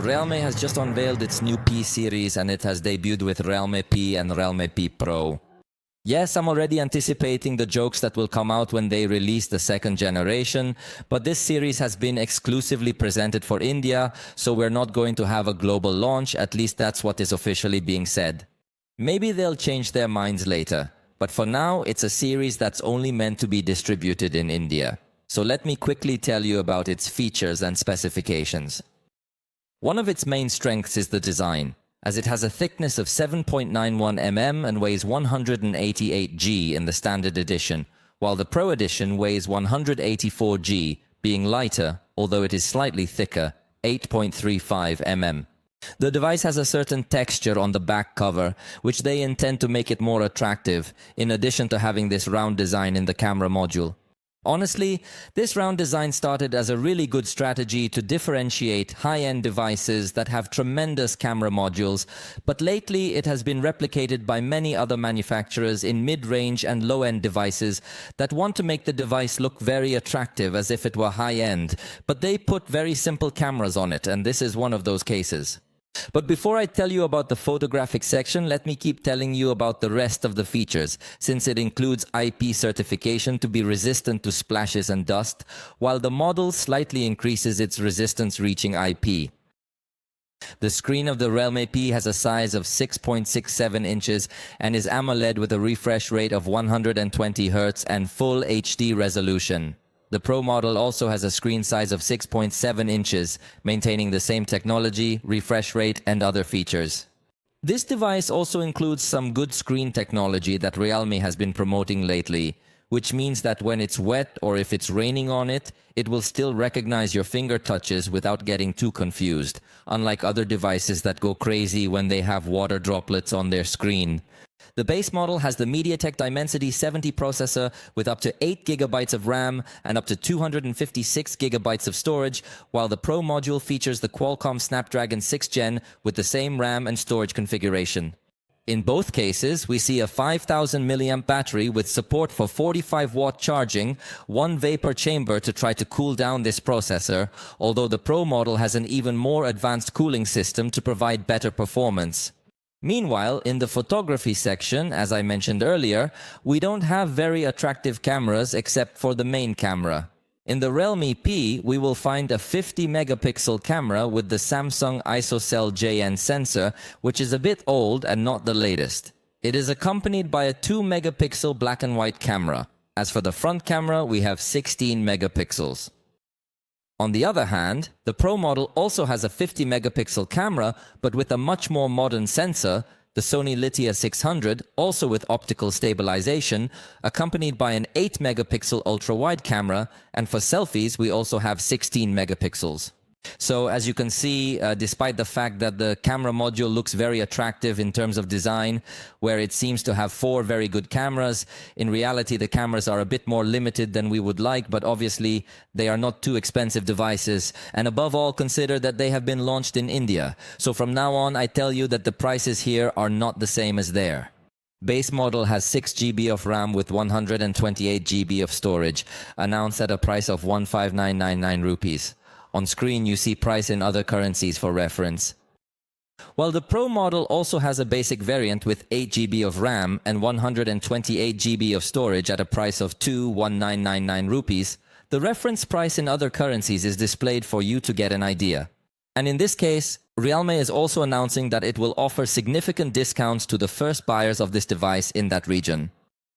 Realme has just unveiled its new P series and it has debuted with Realme P and Realme P Pro. Yes, I'm already anticipating the jokes that will come out when they release the second generation, but this series has been exclusively presented for India, so we're not going to have a global launch, at least that's what is officially being said. Maybe they'll change their minds later, but for now it's a series that's only meant to be distributed in India. So let me quickly tell you about its features and specifications. One of its main strengths is the design, as it has a thickness of 7.91 mm and weighs 188 g in the standard edition, while the Pro edition weighs 184 g, being lighter, although it is slightly thicker, 8.35 mm. The device has a certain texture on the back cover, which they intend to make it more attractive, in addition to having this round design in the camera module. Honestly, this round design started as a really good strategy to differentiate high-end devices that have tremendous camera modules, but lately it has been replicated by many other manufacturers in mid-range and low-end devices that want to make the device look very attractive as if it were high-end, but they put very simple cameras on it, and this is one of those cases. But before I tell you about the photographic section, let me keep telling you about the rest of the features, since it includes IP certification to be resistant to splashes and dust, while the model slightly increases its resistance reaching IP. The screen of the Realme P has a size of 6.67 inches and is AMOLED with a refresh rate of 120 Hz and full HD resolution. The Pro model also has a screen size of 6.7 inches, maintaining the same technology, refresh rate, and other features. This device also includes some good screen technology that Realme has been promoting lately, which means that when it's wet or if it's raining on it, it will still recognize your finger touches without getting too confused, unlike other devices that go crazy when they have water droplets on their screen. The base model has the MediaTek Dimensity 70 processor with up to 8 GB of RAM and up to 256 GB of storage, while the Pro module features the Qualcomm Snapdragon 6th Gen with the same RAM and storage configuration. In both cases, we see a 5000 mAh battery with support for 45-watt charging, one vapor chamber to try to cool down this processor, although the Pro model has an even more advanced cooling system to provide better performance. Meanwhile, in the photography section, as I mentioned earlier, we don't have very attractive cameras except for the main camera. In the Realme P, we will find a 50-megapixel camera with the Samsung ISOCELL JN sensor, which is a bit old and not the latest. It is accompanied by a 2-megapixel black and white camera. As for the front camera, we have 16 megapixels. On the other hand, the Pro model also has a 50-megapixel camera, but with a much more modern sensor, the Sony Litia 600, also with optical stabilization, accompanied by an 8-megapixel ultra-wide camera, and for selfies we also have 16 megapixels. So as you can see, despite the fact that the camera module looks very attractive in terms of design, where it seems to have 4 very good cameras, in reality the cameras are a bit more limited than we would like, but obviously they are not too expensive devices, and above all consider that they have been launched in India. So from now on I tell you that the prices here are not the same as there. Base model has 6 GB of RAM with 128 GB of storage, announced at a price of 15,999 rupees. On screen you see price in other currencies for reference. While the Pro model also has a basic variant with 8 GB of RAM and 128 GB of storage at a price of 2,1999 rupees, the reference price in other currencies is displayed for you to get an idea. And in this case, Realme is also announcing that it will offer significant discounts to the first buyers of this device in that region.